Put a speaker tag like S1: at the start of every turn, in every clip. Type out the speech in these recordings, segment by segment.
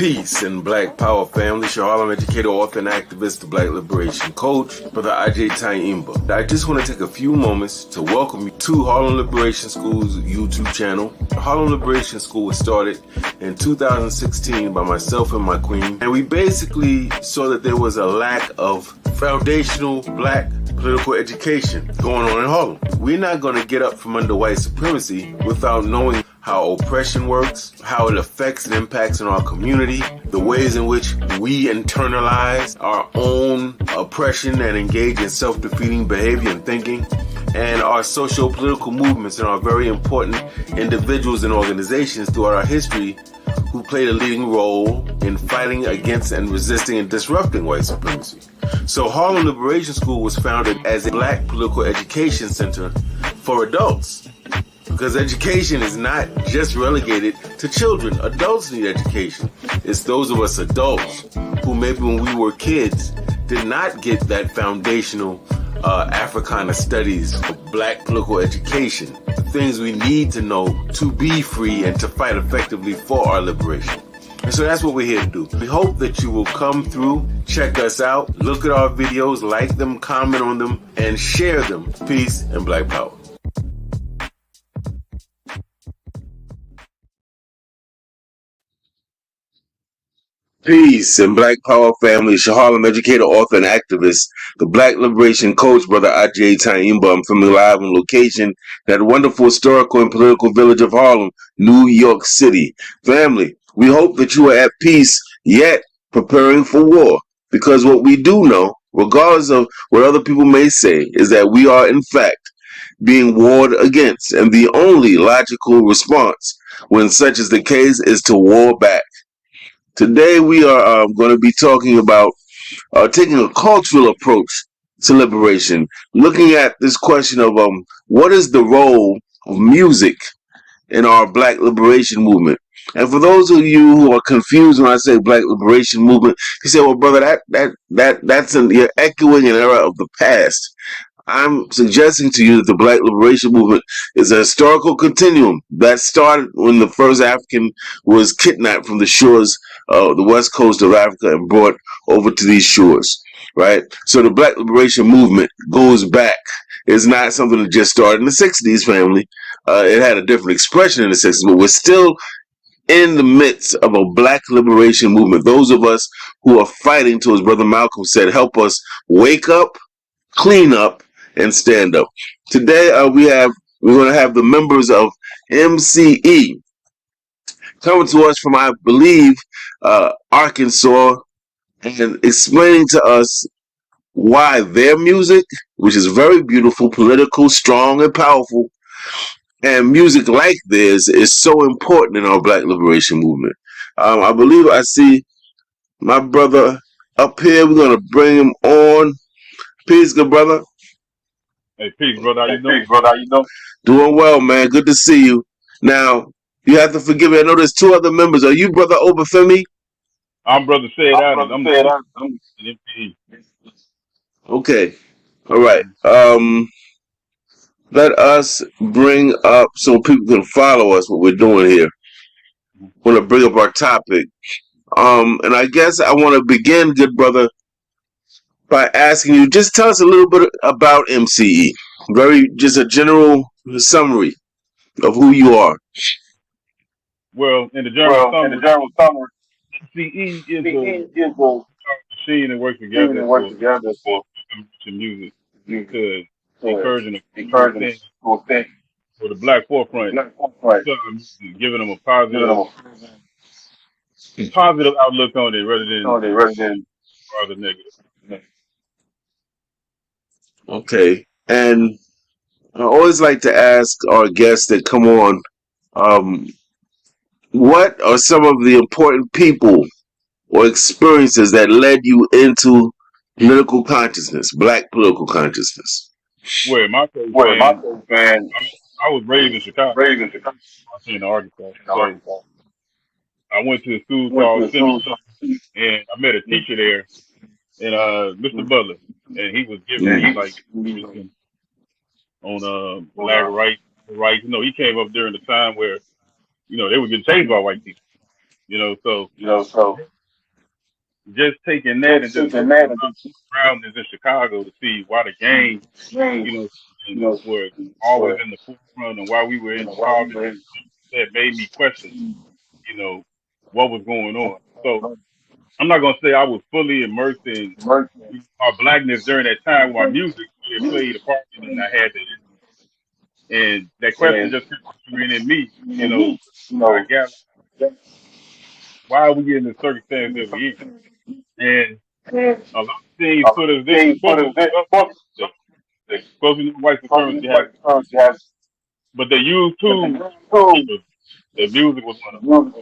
S1: Peace and Black Power family. Harlem educator, author, and activist, the Black Liberation Coach, Brother Ajay Taimba. I just want to take a few moments to welcome you to Harlem Liberation School's YouTube channel. Harlem Liberation School was started in 2016 by myself and my queen, and we basically saw that there was a lack of foundational black political education going on in Harlem. We're not going to get up from under white supremacy without knowing how oppression works, how it affects and impacts in our community, the ways in which we internalize our own oppression and engage in self-defeating behavior and thinking, and our socio-political movements and our very important individuals and organizations throughout our history who played a leading role in fighting against and resisting and disrupting white supremacy. So Harlem Liberation School was founded as a black political education center for adults. Because education is not just relegated to children. Adults need education. It's those of us adults who maybe when we were kids did not get that foundational Africana studies of black political education. The things we need to know to be free and to fight effectively for our liberation. And so that's what we're here to do. We hope that you will come through, check us out, look at our videos, like them, comment on them, and share them. Peace and Black Power. Peace and Black Power family. Harlem educator, author, and activist, the Black Liberation Coach, Brother Ajay Taimba. I'm filming live on location, that wonderful historical and political village of Harlem, New York City. Family, we hope that you are at peace, yet preparing for war. Because what we do know, regardless of what other people may say, is that we are in fact being warred against. And the only logical response when such is the case is to war back. Today we are going to be talking about taking a cultural approach to liberation, looking at this question of what is the role of music in our Black liberation movement. And for those of you who are confused when I say Black liberation movement, you say, "Well, brother, you're echoing an era of the past." I'm suggesting to you that the Black Liberation Movement is a historical continuum that started when the first African was kidnapped from the shores of the west coast of Africa and brought over to these shores, right? So the Black Liberation Movement goes back. It's not something that just started in the 60s, family. It had a different expression in the 60s, but we're still in the midst of a Black liberation movement. Those of us who are fighting to, as Brother Malcolm said, help us wake up, clean up, and stand up. Today we're going to have the members of MCE coming to us from, I believe, Arkansas, and explaining to us why their music, which is very beautiful, political, strong, and powerful, and music like theirs is so important in our Black liberation movement. I believe I see my brother up here. We're going to bring him on. Peace, good brother.
S2: Hey, peace, brother. How you doing?
S1: Doing well, man. Good to see you. Now, you have to forgive me. I know there's two other members. Are you Brother Obafemi?
S2: I'm Brother Said Adams. I'm the MPE.
S1: Okay. All right. Let us bring up so people can follow us what we're doing here. Want to bring up our topic. And I guess I want to begin, good brother, by asking you, just tell us a little bit about MCE. Just a general summary of who you are.
S2: Well, in the general summary, MCE is a machine that works together for music to encouraging for the Black forefront, giving them a positive outlook on it rather than rather negative.
S1: Okay, and I always like to ask our guests that come on, what are some of the important people or experiences that led you into political consciousness, Black political consciousness?
S2: Well, my case, man, I was raised in Chicago. In Arkansas. So I went to a school called Simmons, and I met a teacher there, and Mr. Butler, and he was giving me like on black rights. You know, he came up during the time where they were getting chased by white people. So just taking that and just looking at my surroundings in Chicago to see why the gang, and were always in the forefront and why we were involved in that made me question, you know, what was going on. So I'm not gonna say I was fully immersed in my blackness during that time when my music really played a part in it and I had to, and that question just kept ringing in me, I got, why are we getting the circumstance that we're in? And a lot of things put us there, supposed to be up there, supposed to be white supremacy has, but they use tools to keep us. The music was one of them.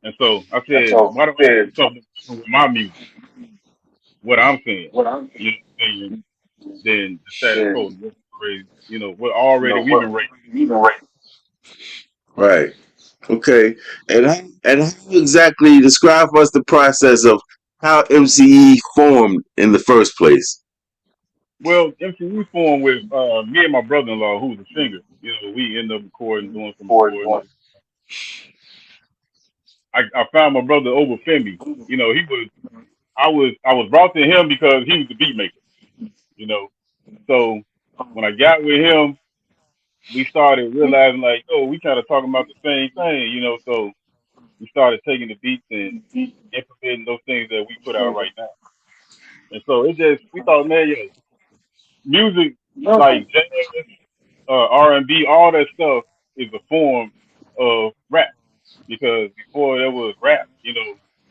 S2: And so I said, why don't I do something different with my music, what I'm saying, you know what I'm saying, than the status quo, what already we've been raised.
S1: Right. Okay. And how exactly describe for us the process of how MCE formed in the first place?
S2: Well, MCU formed with me and my brother-in-law, who's a singer. We ended up recording, doing some recording. I found my brother Obafemi. I was brought to him because he was the beat maker. You know, so when I got with him, we started realizing like, oh, we kind of talking about the same thing. So we started taking the beats and implementing those things that we put out right now. And so we thought, man, music like jazz, R&B, all that stuff is a form of rap because before there was rap,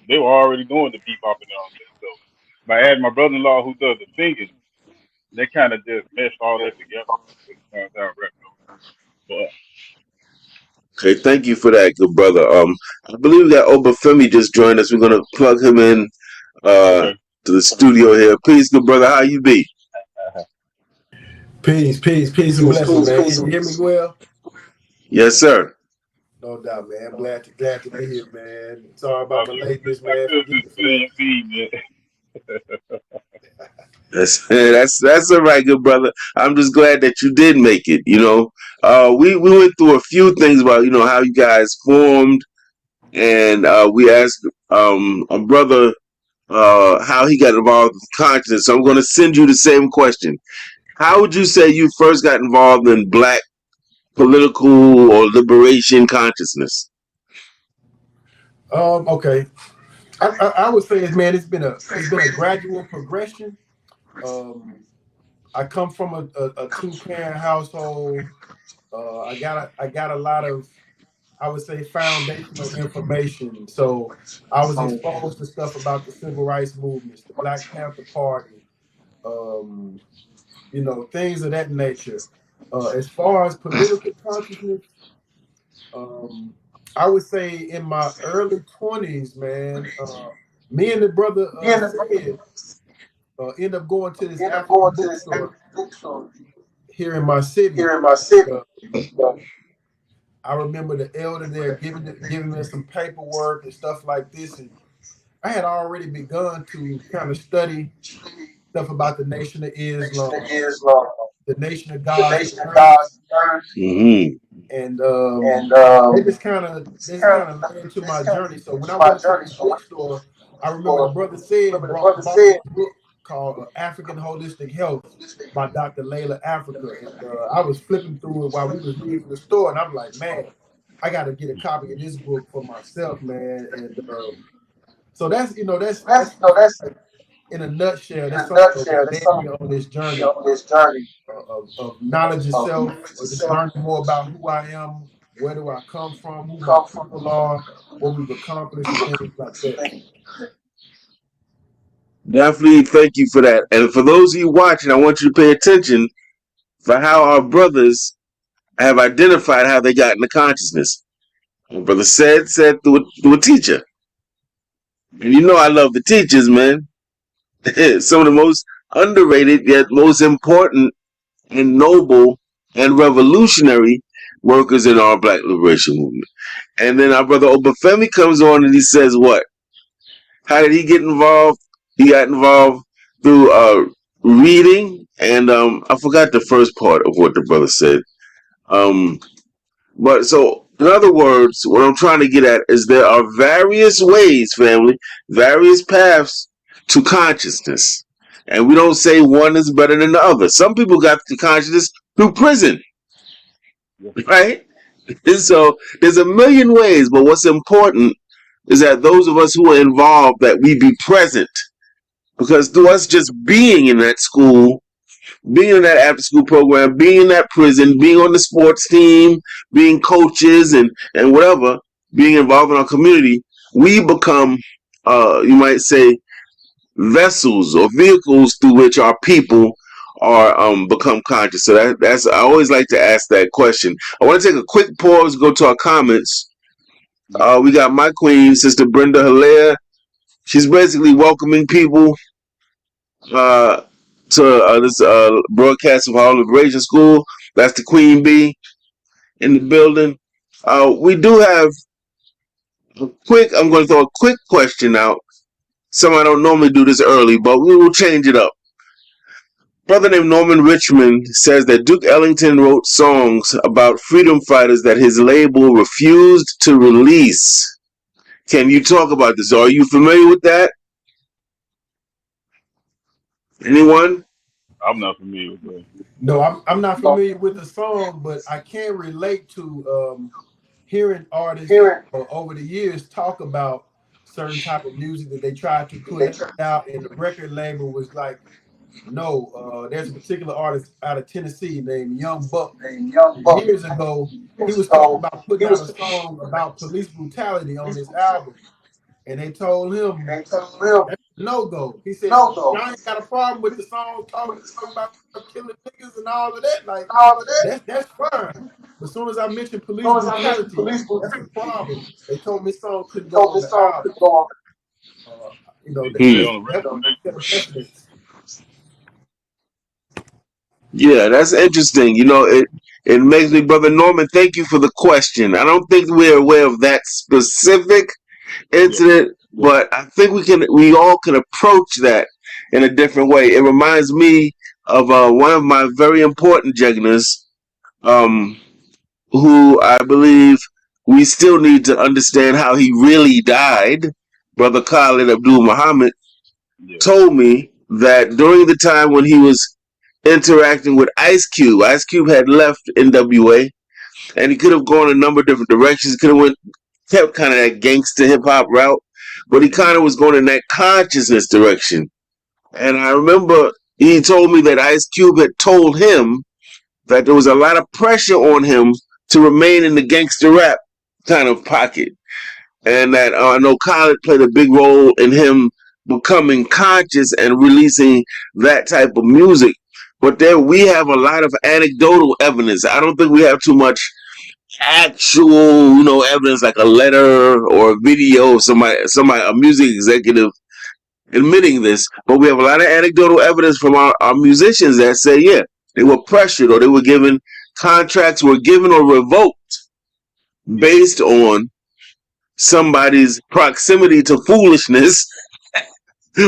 S2: they were already doing the bebop and all that. So by adding my brother-in-law who does the singing, they kind of just meshed all that together. That's how rap goes. But
S1: Okay, thank you for that, good brother. I believe that Obafemi just joined us. We're gonna plug him in uh
S2: okay,
S1: to the studio here. Peace, good brother. How you be?
S3: Peace, and blessings, man. Can you hear me well?
S1: Yes, sir.
S3: No doubt, man. I'm glad to be here, man. Sorry
S2: I
S3: about my lateness, man.
S2: still
S3: Forgive
S2: just
S3: me for
S2: feel
S3: that.
S2: your feed, man.
S1: That's all right, good brother. I'm just glad that you did make it. We went through a few things about how you guys formed, and we asked a brother how he got involved with consciousness. So I'm going to send you the same question. How would you say you first got involved in Black political or liberation consciousness?
S3: Okay. I would say, man, it's been a gradual progression. Um, I come from a two-parent household. I got a lot of, I would say, foundational information. So I was exposed to stuff about the civil rights movements, the Black Panther Party, um, things of that nature. As far as political consciousness, um, I would say in my early 20s, man, me and the brother said end up going to this African bookstore here in my city. Uh, I remember the elder there giving us some paperwork and stuff like this, and I had already begun to kind of study stuff about the Nation of Islam, the Nation of God's earth,
S1: Mm-hmm.
S3: and they just kind of led into my journey. So when I went into this bookstore, I remember the brother said bought this book called African Holistic Health by Dr. Layla Africa, and I was flipping through it while we was leaving the store, and I'm like, man, I got to get a copy of this book for myself, man. And so that's in a nutshell, that's something that led me on this journey of knowledge itself, or just learning more about who I am, where do I come from, who my people are, what we've accomplished, and things like that.
S1: Definitely thank you for that. And for those of you watching, I want you to pay attention for how our brothers have identified how they got into consciousness. My brother said through a teacher. And I love the teachers, man. Some of the most underrated yet most important and noble and revolutionary workers in our Black Liberation movement. And then our brother Obafemi comes on and he says, what? How did he get involved? He got involved through reading, and I forgot the first part of what the brother said. But so In other words, what I'm trying to get at is there are various ways, family, various paths to consciousness. And we don't say one is better than the other. Some people got the consciousness through prison,
S2: Yeah.
S1: right? And so there's a million ways, but what's important is that those of us who are involved, that we be present. Because through us just being in that school, being in that after school program, being in that prison, being on the sports team, being coaches and whatever, being involved in our community, we become, you might say, vessels or vehicles through which our people are become conscious. So that's I always like to ask that question. I want to take a quick pause, go to our comments.
S2: Yeah.
S1: We got my queen, Sister Brenda Hilaire. She's basically welcoming people uh, to this broadcast of Harlem Liberation School. That's the Queen Bee in the building. We do have I'm going to throw a quick question out. Some I don't normally do this early, but we will change it up. Brother named Norman Richmond says that Duke Ellington wrote songs about freedom fighters that his label refused to release. Can you talk about this? Are you familiar with that? Anyone?
S2: I'm not familiar with that.
S3: No, I'm not familiar with the song, but I can relate to hearing artists over the years talk about certain type of music that they tried to put out, and the record label was like, no, there's a particular artist out of Tennessee named Young Buck. Years ago, he was talking about putting out a song about police brutality on his album, and they told him that's no go. He said, "Y'all ain't got a problem with the song talking about killing niggas and all of that. Like that's fine. But as soon as I mentioned police brutality, that's the problem. They told me this song couldn't go on the album.
S2: They put it on the
S3: That
S2: record.
S3: set a precedence."
S1: Yeah, that's interesting. It makes me, Brother Norman, thank you for the question. I don't think we're aware of that specific
S2: Yeah.
S1: incident, but I think we all can approach that in a different way. It reminds me of one of my very important jugglers, um, who I believe we still need to understand how he really died. Brother Khalid Abdul Muhammad
S2: Yeah.
S1: told me that during the time when he was interacting with Ice Cube, Ice Cube had left NWA, and he could have gone a number of different directions. Could have kept kind of that gangster hip hop route, but he kind of was going in that consciousness direction. And I remember he told me that Ice Cube had told him that there was a lot of pressure on him to remain in the gangster rap kind of pocket, and that I know Khaled played a big role in him becoming conscious and releasing that type of music. But there we have a lot of anecdotal evidence. I don't think we have too much actual, evidence like a letter or a video of somebody, a music executive admitting this. But we have a lot of anecdotal evidence from our musicians that say, yeah, they were pressured or they were given contracts were given or revoked
S2: Yeah.
S1: based on somebody's proximity to foolishness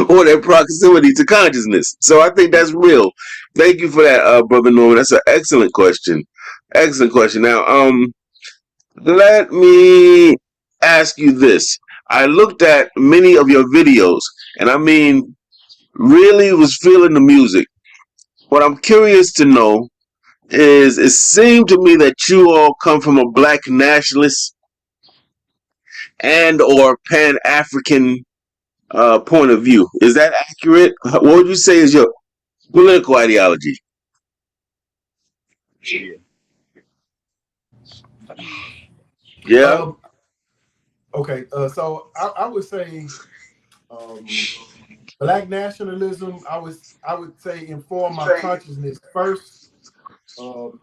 S1: or their proximity to consciousness. So I think that's real. Thank you for that, Brother Norman. That's an excellent question. Excellent question. Now, let me ask you this. I looked at many of your videos, and I mean, really was feeling the music. What I'm curious to know is it seemed to me that you all come from a black nationalist and or pan-African point of view. Is that accurate? What would you say is your political ideology?
S2: Yeah.
S1: Yeah.
S3: Um, okay, so I would say um, black nationalism. I would say inform my consciousness first.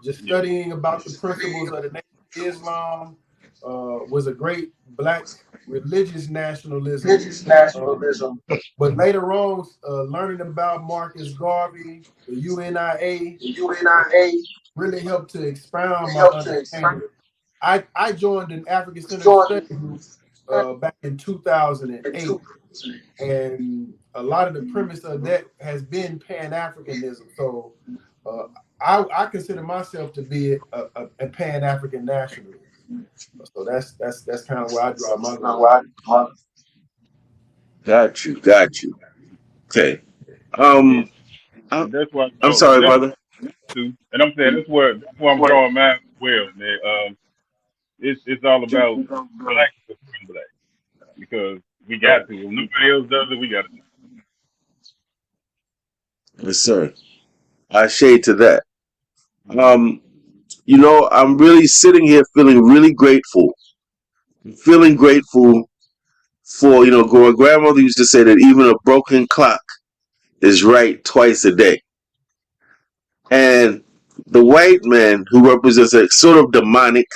S3: Just
S2: Yeah.
S3: studying about the principles of the Nation of Islam was a great black religious nationalism. Um, but later on, learning about Marcus Garvey, the UNIA, uh, really helped to expound my understanding. I joined an African Center study group back in 2008, and a lot of the premise of that has been Pan-Africanism. So uh, I consider myself to be a Pan-African nationalist. So that's kind of where I draw my line.
S1: Got you. Got you. Okay.
S2: and,
S1: Um, I,
S2: and that's why
S1: I'm sorry,
S2: that's
S1: brother.
S2: too. And I'm saying that's where I'm drawing mine as well, man. It's all about black supporting black because we got to. If nobody else does it, we got to.
S1: Yes, sir. I shade to that. Um, I'm really sitting here feeling really grateful. Feeling grateful for, my grandmother used to say that even a broken clock is right twice a day. And the white man who represents a sort of demonic,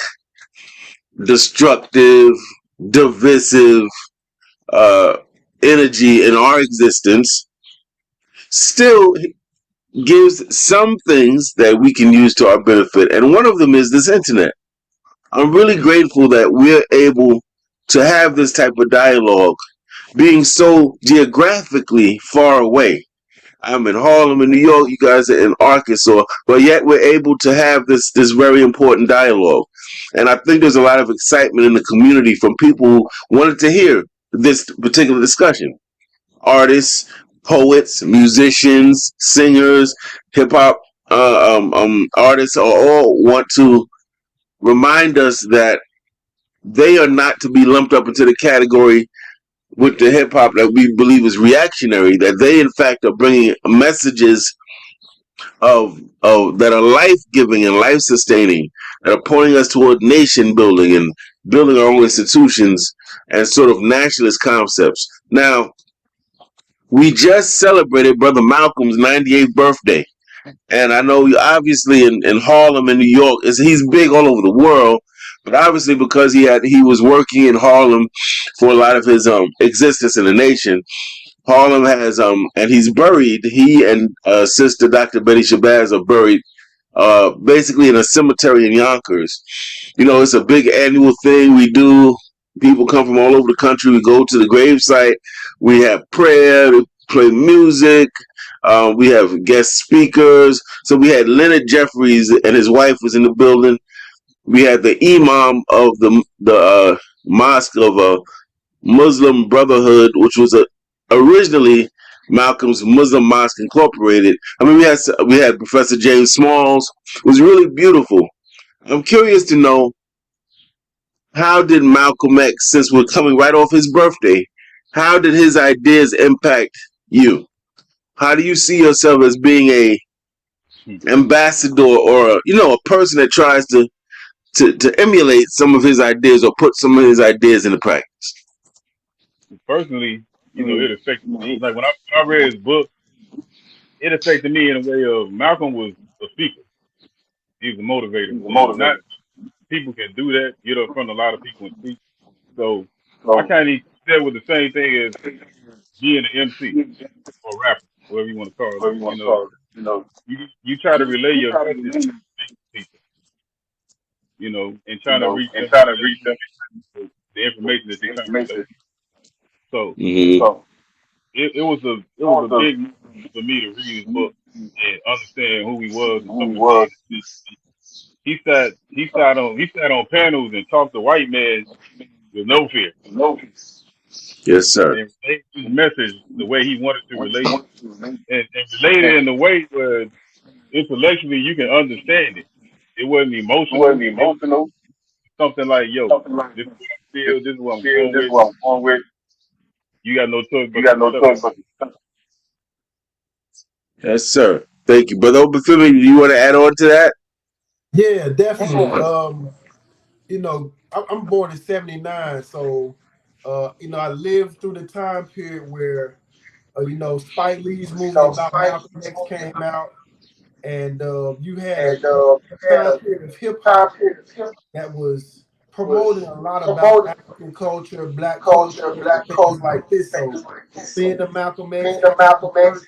S1: destructive, divisive uh, energy in our existence still gives some things that we can use to our benefit. And one of them is this internet. I'm really grateful that we're able to have this type of dialogue being so geographically far away. I'm in Harlem in New York, you guys are in Arkansas, but yet we're able to have this very important dialogue. And I think there's a lot of excitement in the community from people who wanted to hear this particular discussion. Artists, poets, musicians, singers, hip hop artists are all want to remind us that they are not to be lumped up into the category with the hip hop that we believe is reactionary. That they, in fact, are bringing messages of that are life giving and life sustaining, that are pointing us toward nation building and building our own institutions and sort of nationalist concepts. Now, we just celebrated Brother Malcolm's 98th birthday. And I know obviously in Harlem in New York, he's big all over the world, but obviously because he was working in Harlem for a lot of his existence in the nation. Harlem has and he's buried. He and Sister Dr. Betty Shabazz are buried basically in a cemetery in Yonkers. It's a big annual thing we do. People come from all over the country. We go to the gravesite. We have prayer. We play music. We have guest speakers. So we had Leonard Jeffries and his wife was in the building. We had the imam of the mosque of Muslim Brotherhood, which was originally Malcolm's Muslim Mosque Incorporated. I mean, we had Professor James Smalls. It was really beautiful. I'm curious to know, how did Malcolm X, since we're coming right off his birthday, how did his ideas impact you? How do you see yourself as being a ambassador or a person that tries to emulate some of his ideas or put some of his ideas into practice?
S2: Personally, it affected me. Like when I read his book, it affected me in a way of Malcolm was a speaker. He was a motivator, and not people can do that. Get up in front of a lot of people and speak. So I kind of said with the same thing as being an MC or rapper, whatever you want to call it. You try to relay your message to people, and trying to reach them with the information that they're trying to relay. So
S1: Mm-hmm.
S2: it was a big move for me to read his book and understand who he was and some of the things he sat on panels and talked to white men with no fear
S1: Yes, sir.
S2: and relayed his message the way he wanted to relate it and relate it in a way where intellectually you can understand it. It wasn't emotional. It was something like, yo, this is what I feel, this is what I'm going with. You got no choice but to accept it.
S1: Yes, sir. Thank you, brother. Obafemi, do you want to add on to that?
S3: Yeah, definitely. I'm born in '79, so I lived through the time period where Spike Lee's movie about Malcolm X came out, and you had a time period of hip hop that was promoting a lot about African culture, black culture, things like this. So seeing the Malcolm X having birth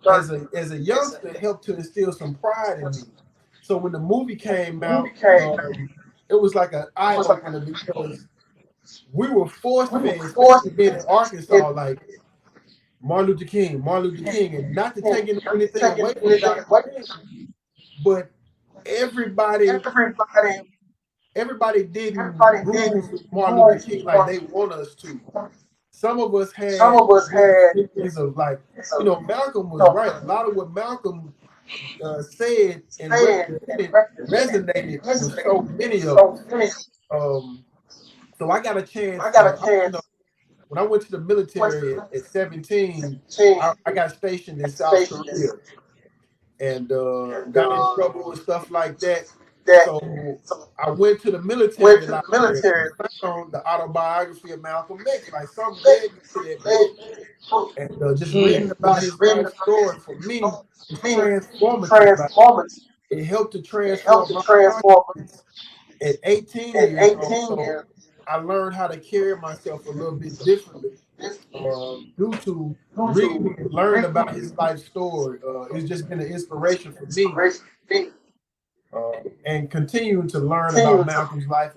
S3: as a youngster helped to instill some pride in me. So when the movie came out, it was like an eye opener because we were force fed, especially being in Arkansas, like Martin Luther King, and not to take anything away from Dr. King, but everybody everybody didn't groove with Martin Luther King like they want us to. Some of us had different opinions of like, Malcolm was right. A lot of what Malcolm said and represented resonated with so many of us. So I got a chance. When I went to the military at 17, I got stationed in South Korea and got in trouble and stuff like that. So I went to the military library and found the autobiography of Malcolm X. Like something led me to that book, and just reading about his life story for me was transformative. Like, it helped to transform my consciousness at 18 years old. So I learned how to carry myself a little bit differently due to reading and learning about his life story. It's just been an inspiration for me, and continuing to learn about Malcolm's life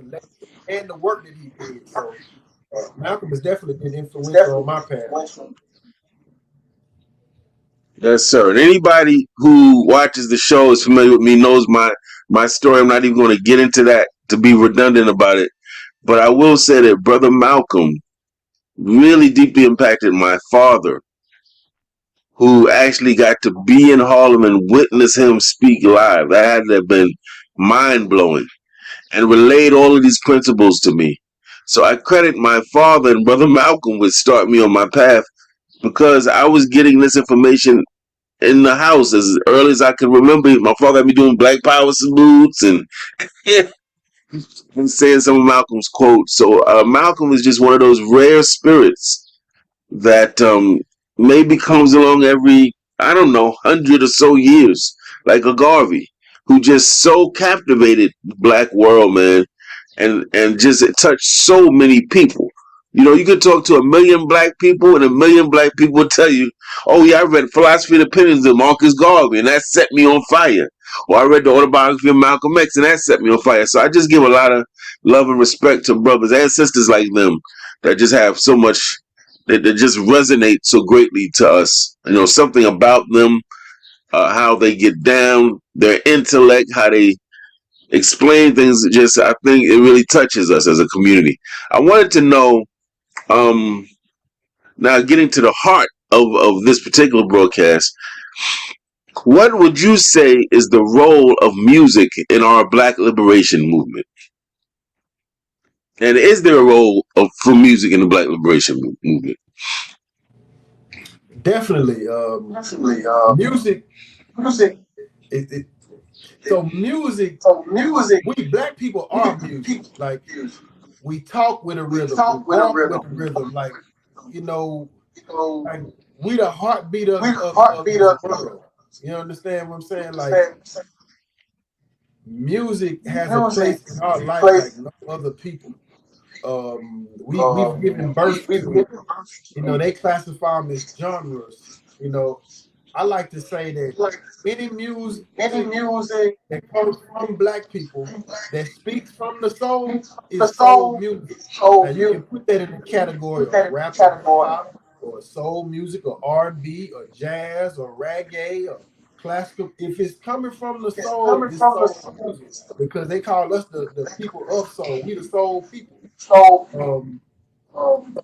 S3: and the work that he did. So Malcolm has definitely been influential on my path.
S1: Yes, sir. And anybody who watches the show is familiar with me, knows my story. I'm not even going to get into that to be redundant about it. But I will say that Brother Malcolm really deeply impacted my father, who actually got to be in Harlem and witness him speak live. That had to have been mind blowing, and relayed all of these principles to me. So I credit my father and Brother Malcolm with start me on my path, because I was getting this information in the house as early as I could remember. My father had me doing Black Power salutes and saying some of Malcolm's quotes. So Malcolm is just one of those rare spirits that maybe comes along every, I don't know, 100 or so years, like a Garvey, who just so captivated the Black world, man, and just touched so many people. You could talk to 1,000,000 Black people, and 1,000,000 Black people will tell you, "Oh yeah, I read Philosophy of Opinions of Marcus Garvey, and that set me on fire." Or I read the autobiography of Malcolm X, and that set me on fire. So I just give a lot of love and respect to brothers and sisters like them that just have so much, that just resonate so greatly to us. Something about them, how they get down, their intellect, how they explain things. Just, I think it really touches us as a community. I wanted to know, now getting to the heart of this particular broadcast, what would you say is the role of music in our Black liberation movement? And is there a role for music in the Black liberation movement?
S3: Definitely. Music. So music. We Black people are music. Like, we talk with a rhythm. We walk with a rhythm. Like, like we the heartbeat of the world. You understand what I'm saying? Like, music has a place in our life like no other people. We've given birth to it. They classify them as genres. I like to say that any music that comes from Black people that speaks from the soul is soul music. Now you can put that in the category of rap or hip hop or soul music or R&B or jazz or reggae or classical. If it's coming from the soul, it's soul music, because they call us the people of soul. We the soul people.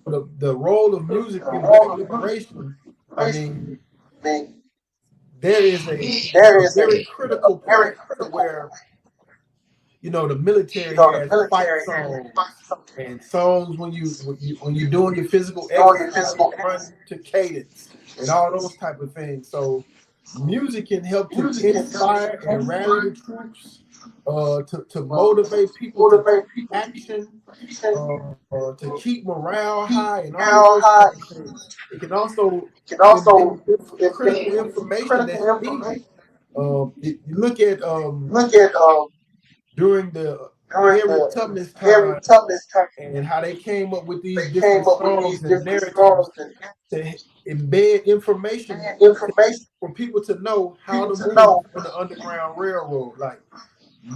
S3: The role of music in Black liberation, I mean, there is a very critical point where the military has fight songs and songs when you're doing your physical exercise, run to cadence and all those type of things. So music can help to inspire and rally the troops, to motivate people to take action, to keep morale high, and all those type of things. It can also critical information that's needed. You look at during the Harriet Tubman's time and how they came up with these different songs and narratives to embed information for people to know how to move on the Underground Railroad. Like,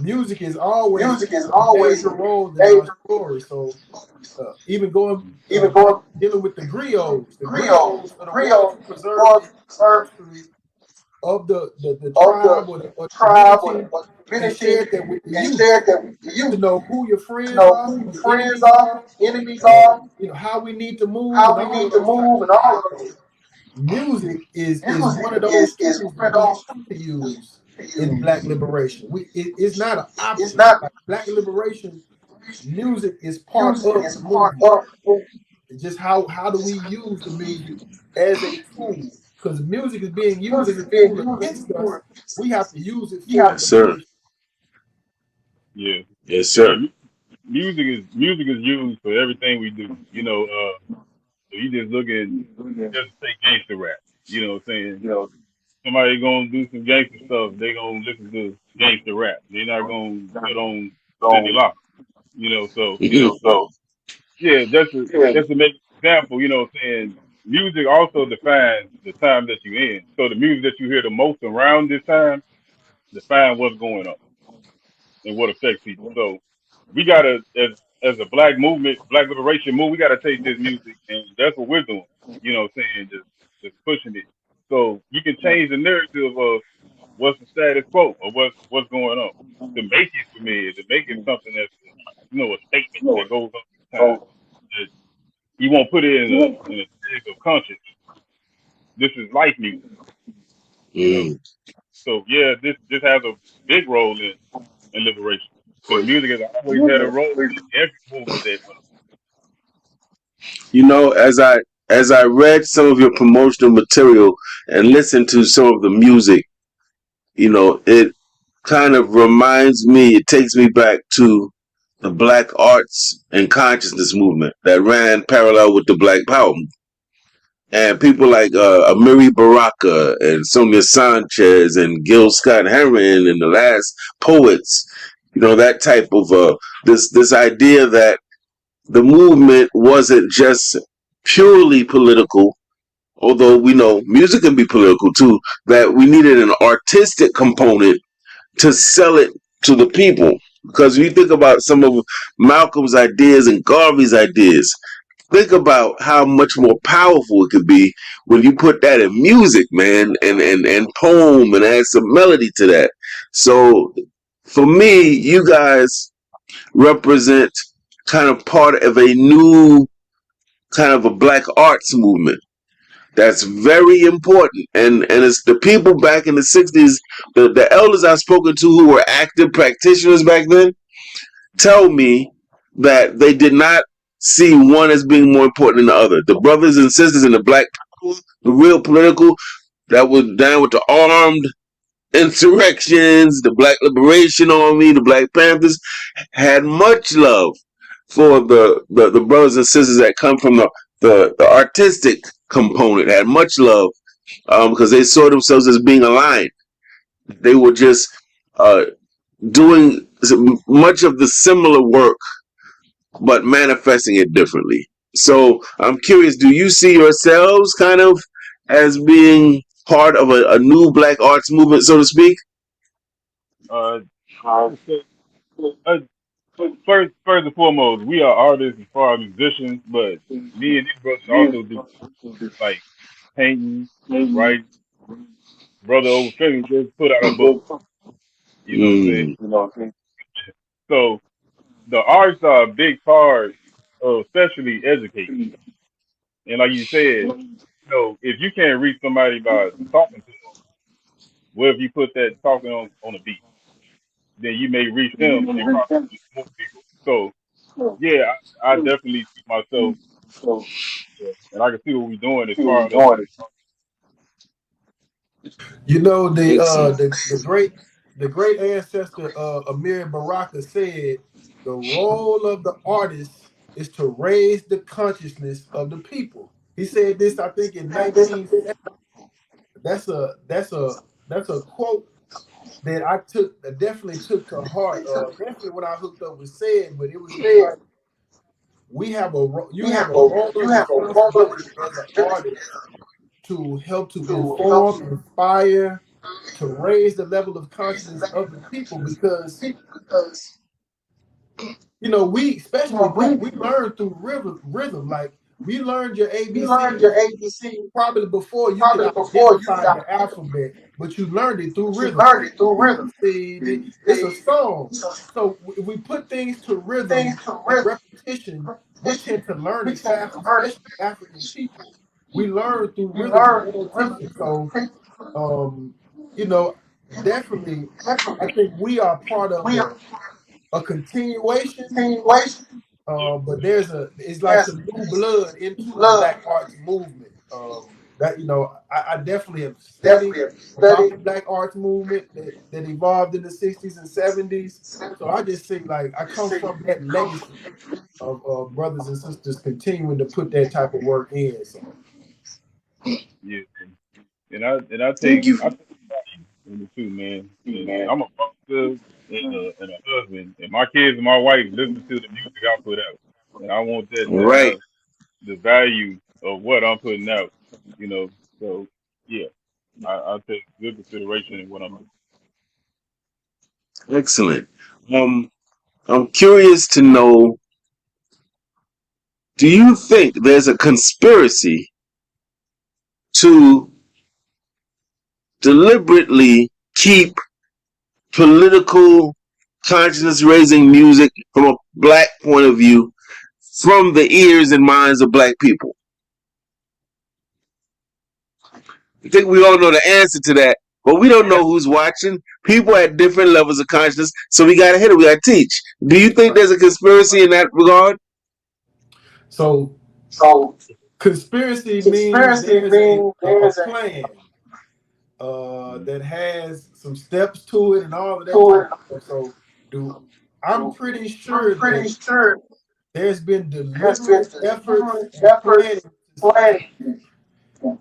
S3: music is always a major role in our story. So even dealing with the griots are the ones who preserve the history of the tribe or the community and shared that with the youth to know who your friends are, who your enemies are, how we need to move, and all of those types of things. So music is one of those tools that we have to use in Black liberation. It's not an option. Like Black liberation, music is part of the movement. It's just how do we use the music as a tool? Because music is being used as a tool against us. We have to use it for
S1: Yes, sir.
S3: liberation.
S2: Yeah,
S1: Yes,
S2: yeah.
S1: sir.
S2: Music is used for everything we do. So you just look at just say gangster rap. You know what I'm saying? Somebody gonna do some gangster stuff, they gonna listen to gangster rap. They're not gonna put on Cindy Lauper. So yeah, just to make an example, what I'm saying, music also defines the time that you're in. So the music that you hear the most around this time define what's going on and what affects people. So we gotta, as a black movement, black liberation movement, we gotta take this music, and that's what we're doing. You know what I'm saying? Just pushing it. So you can change the narrative of what's the status quo or what's going on. To make it for me, to make it something that's a statement that goes up through time. That you won't put it in a state of conscience. This is life music, you know.
S1: Mm.
S2: So yeah, this has a big role in liberation. Because music has always had a role in every movement that went
S1: You know, as I read some of your promotional material and listened to some of the music, it kind of reminds me, it takes me back to the Black Arts and Consciousness movement that ran parallel with the Black Power movement. And people like Amiri Baraka and Sonia Sanchez and Gil Scott Heron and the last poets, that type of this idea that the movement wasn't just purely political, although we know music can be political too, that we needed an artistic component to sell it to the people. Because when you think about some of Malcolm's ideas and Garvey's ideas, think about how much more powerful it could be when you put that in music, man, and poem and add some melody to that. So for me, you guys represent kind of part of a new kind of a black arts movement that's very important. And it's the people back in the 60s, the elders I've spoken to who were active practitioners back then tell me that they did not see one as being more important than the other. The brothers and sisters in the black power, the real political, that was down with the armed insurrections, the Black Liberation Army, the Black Panthers, had much love for the brothers and sisters that come from the artistic component, had much love because they saw themselves as being aligned. They were just uh, doing much of the similar work, but manifesting it differently. So I'm curious, do you see yourselves kind of as being part of a new black arts movement, so to speak?
S2: on. Like I said, uh, first and foremost, we are artists as far as musicians, but me and these brothers also do like painting, writing. Brother over Finley just put out a book. You know what I'm saying?
S1: Mm,
S2: So the arts are a big part of especially educating. And like you said, if you can't reach somebody by talking to them, well, if you put that talking on a beat, then you may reach them and probably reach more people. So yeah, I definitely see myself, and I can see what we're doing as far as
S3: The
S1: excellent.
S3: the great ancestor Amir Baraka said the role of the artist is to raise the consciousness of the people. He said this, I think, in 1970. That's a quote that I definitely took to heart. Definitely when I hooked up with said, but it was just like you have a role and responsibility as an artist to help to inform, inspire, to raise the level of consciousness of the people because we especially we learn through rhythm. Like you learned your ABC probably before you could identify the alphabet, but you learned it through rhythm. B, C, D. It's a song. So if we put things to rhythm and repetition, we tend to learn it faster, especially African people. We learn through rhythm and repetition. So, um, you know, definitely, I think we are part of a continuation, but it's like some new blood into the Black Arts movement. That I definitely have studied about the Black Arts movement that evolved in the '60s and '70s. So I just think like I come from that legacy of brothers and sisters continuing to put that type of work in. So
S2: Yeah, I take value in it too, man. And I'm a father and a husband, and my kids and my wife listen to the music I put out, and I want that to
S1: Right.
S2: have the value of what I'm putting out. You know, so yeah, I take good consideration in what I'm doing.
S1: Excellent. I'm curious to know, do you think there's a conspiracy to deliberately keep political consciousness raising music from a black point of view from the ears and minds of black people? I think we all know the answer to that, but we don't know who's watching. People at different levels of consciousness, so we got to hit it. We got to teach. Do you think there's a conspiracy in that regard?
S3: so conspiracy means there's a plan that has some steps to it and all of that type of stuff. So I'm pretty sure that there's been deliberate efforts and planning to separate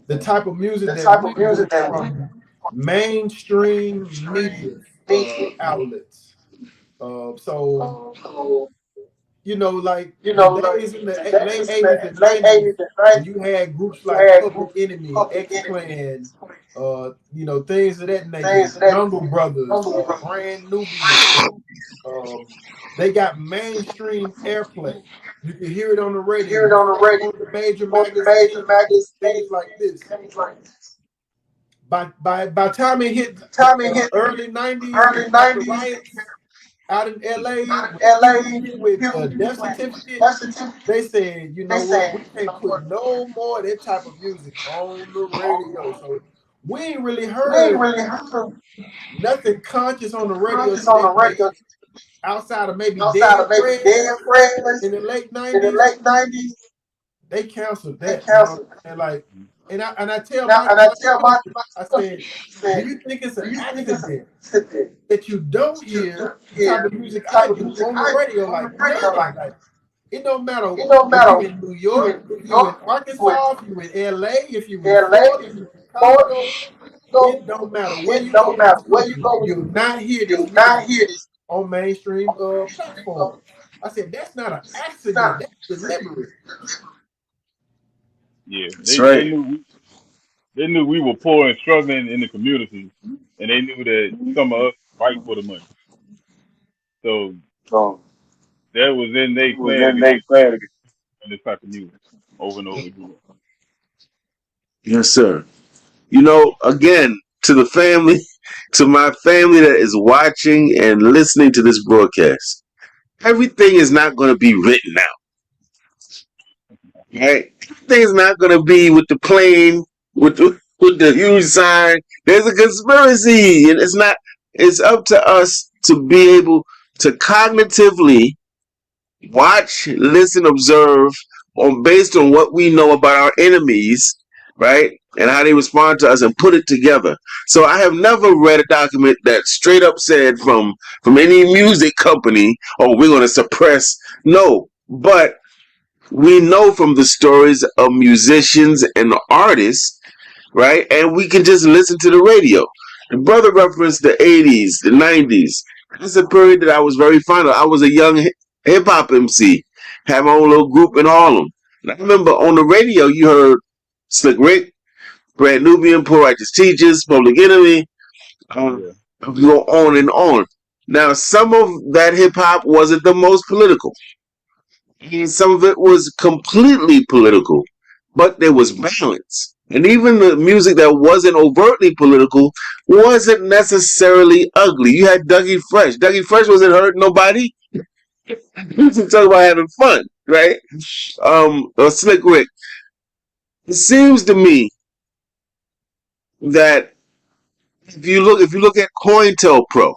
S3: the type of music that we do from mainstream media outlets. So like the days in the late '80s and '90s when you had groups like Public Enemy, X Clan, things of that nature, the Jungle Brothers, Brand Nubian. They got mainstream airplay. You can hear it on the radio. You see it on the major magazines, things like this. By time it hit early '90s, like the riots out in LA, when people hit with a death certificate, they said, you know what, we can't put no more of that type of music on the radio. So we ain't really heard nothing conscious on the radio to that date outside of maybe Dead Prez in the late '90s. They canceled that, and like, and I tell my children, I said, do you think it's an accident that you don't hear the type of music I do on the radio? Like none. Like it don't matter if you in New York, if you in Arkansas, if you in LA, if you in Florida, if you in Chicago. It don't matter where you go in this country, you'll not hear this music on mainstream platforms. I said that's not an accident. That's deliberate.
S2: Yeah,
S1: That's
S2: they
S1: right.
S2: knew we were poor and struggling in the community, and they knew that some of us fight for the money. So that was in their plan to get this type of music over and over again.
S1: Yes, sir. Again, to the family, to my family that is watching and listening to this broadcast, everything is not going to be written out. Right? Everything is not going to be with the plane, with the huge sign. There's a conspiracy, and it's not. It's up to us to be able to cognitively watch, listen, observe, based on what we know about our enemies, right, and how they respond to us, and put it together. So I have never read a document that straight up said from any music company, "Oh, we're going to suppress." No, but we know from the stories of musicians and artists, right? And we can just listen to the radio. The brother referenced the '80s, the '90s. That's a period that I was very fond of. I was a young hip hop MC, had my own little group in Harlem. And I remember on the radio you heard Slick Rick, Brand Nubian, Poor Righteous Teachers, Public Enemy.
S2: Yeah,
S1: Go on and on. Now, some of that hip hop wasn't the most political. And some of it was completely political, but there was balance. And even the music that wasn't overtly political wasn't necessarily ugly. You had Dougie Fresh. Dougie Fresh wasn't hurting nobody. He was talking about having fun, right? Or Slick Rick. It seems to me that if you look at COINTELPRO,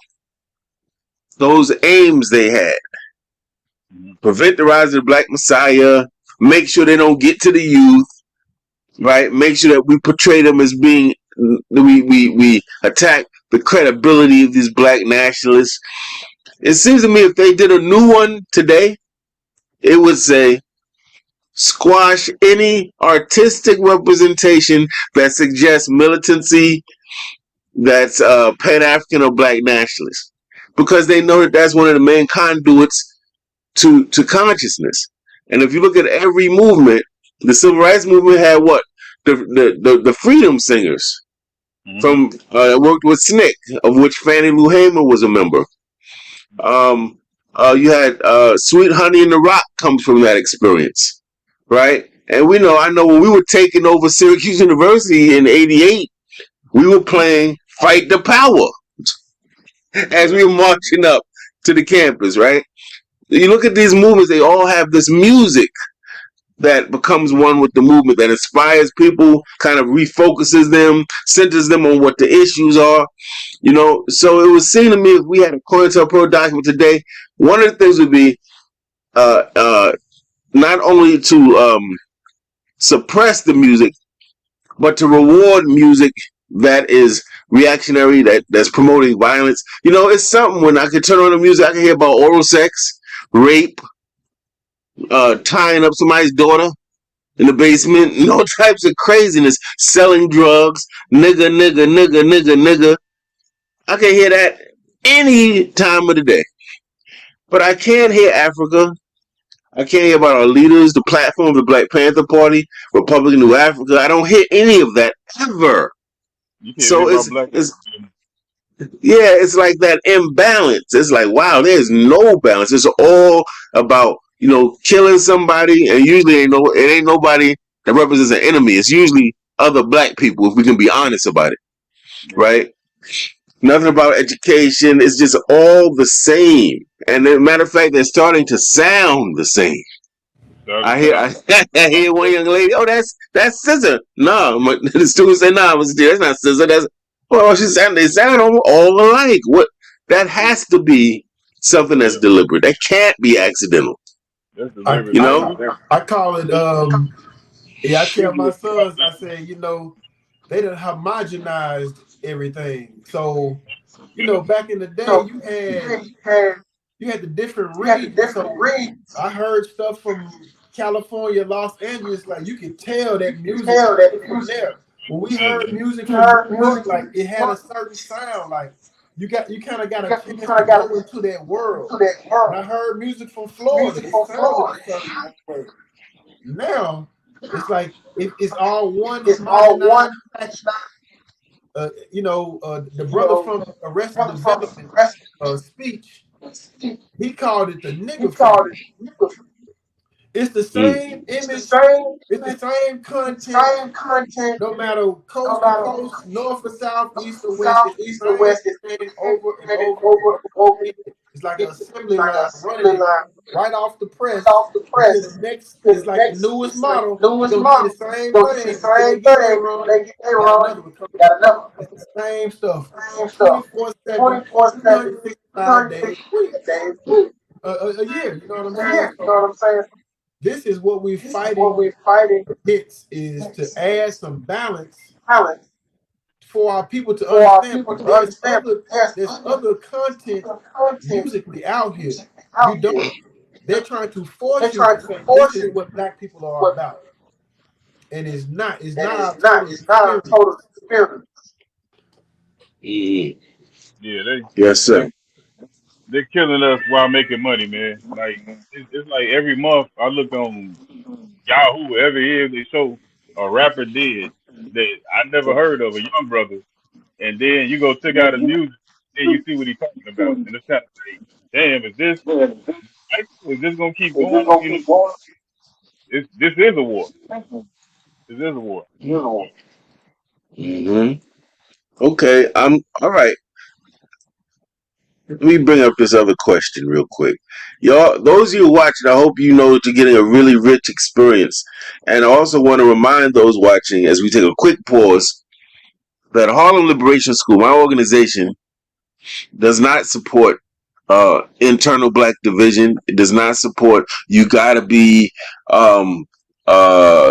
S1: those aims they had,
S2: Mhm.
S1: prevent the rise of the Black Messiah, make sure they don't get to the youth, right? Make sure that we portray them as being we attack the credibility of these black nationalists. It seems to me if they did a new one today, it would say squash any artistic representation that suggests militancy that's Pan-African or black nationalist, because they know that that's one of the main conduits to consciousness. And if you look at every movement, the civil rights movement had what the freedom singers
S2: Mhm.
S1: from worked with SNCC, of which Fannie Lou Hamer was a member. You had Sweet Honey in the Rock comes from that experience, right? And I know when we were taking over Syracuse University in '88, we were playing Fight the Power as
S2: Yeah.
S1: we were marching up to the campus, right? You look at these movements, they all have this music that becomes one with the movement, that inspires people, kind of refocuses them, centers them on what the issues are. So it would seem to me if we had a COINTELPRO document today, one of the things would be uh, uh, not only to suppress the music, but to reward music that is reactionary, that's promoting violence. It's something when I can turn on the music, I can hear about oral sex, rape, tying up somebody's daughter in the basement, and all types of craziness, selling drugs, nigga, nigga, nigga, nigga, nigga. I can hear that any time of the day. But I can't hear Africa. I can't hear about our leaders, the platform of the Black Panther Party, Republican New Africa. I don't hear any of that ever.
S2: You can't hear
S1: So
S2: about black.
S1: it's like that imbalance. It's like, wow, there's no balance. It's all about, killing somebody, and usually it ain't nobody that represents an enemy. It's usually other black people, if we can be honest about it,
S2: Yeah.
S1: right? Nothing about education. It's just all the same. And as a matter of fact, they're starting to sound the same.
S2: Starting
S1: I
S2: to
S1: hear
S2: sound.
S1: I, I hear one young lady, oh, that's scissor. No, the student said, no, that's not scissor. That's they sound all alike. What that has to be something that's
S2: Yeah.
S1: deliberate. That can't be accidental.
S2: That's
S3: I
S2: deliberate.
S1: You
S3: I,
S1: know?
S3: I call it yeah, I tell my sons, I say, they done homogenized everything. So, back in the day you had the different regions. So I heard stuff from California, Los Angeles, like you could tell that music came from there. When we
S2: Yeah.
S3: heard music from New York, like it had a certain sound. Like you kind of got a chance to go into that world. When I heard music from Florida, it sounded a certain way. Now it's like it's all one homogenized package. The brother from Arrested Development speech, he called it the nigga film. It's the
S1: Mm.
S3: same image, it's the same content, no matter coast to coast, north or south, east or west. It's the same thing over and over and over again. It's like an assembly line running it right off the press until the next is like the newest model. They're gonna give you the same thing until they get that wrong. Got another one coming out. It's the same stuff 24/7, 365 days a week, a year. You know what I'm saying? So this is what we're fighting against, is to add some balance for our people to understand. There's other content musically out here. You don't. They're trying to force you to say this is what black people are about, and it's not. It's not our total experience.
S1: Mm.
S2: Yeah.
S1: Yes, sir.
S2: They're killing us while making money, man. Like it's like every month I look on Yahoo, wherever it is, they show a rapper dead that I never heard of, a young brother, and then you go check out his music, and you see what he's talking about, and it's kind of like, damn, is this? Like, is this gonna keep going? You know, this is a war. This is a war.
S1: Hmm. Okay, I'm all right. Let me bring up this other question real quick. Y'all, those of you watching, I hope you know that you're getting a really rich experience. And I also want to remind those watching as we take a quick pause that Harlem Liberation School, my organization, does not support internal black division. It does not support you gotta be um,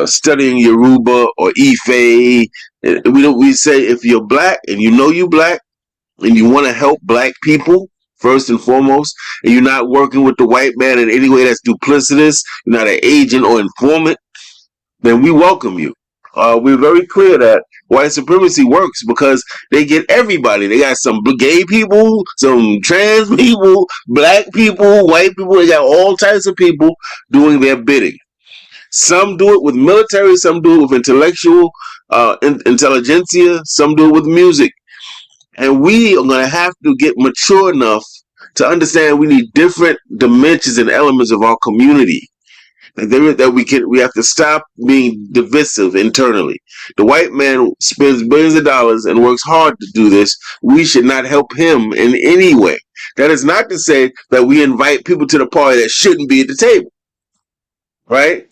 S1: studying Yoruba or Ife. We say if you're black and you know you black and you want to help black people first and foremost, and you're not working with the white man in any way that's duplicitous, you're not an agent or informant, then we welcome you. We're very clear that white supremacy works because they get everybody. They got some gay people, some trans people, black people, white people. They got all types of people doing their bidding. Some do it with military, some do it with intellectual intelligentsia, some do it with music. And we are going to have to get mature enough to understand we need different dimensions and elements of our community. We have to stop being divisive internally. The white man spends billions of dollars and works hard to do this. We should not help him in any way. That is not to say that we invite people to the party that shouldn't be at the table, right?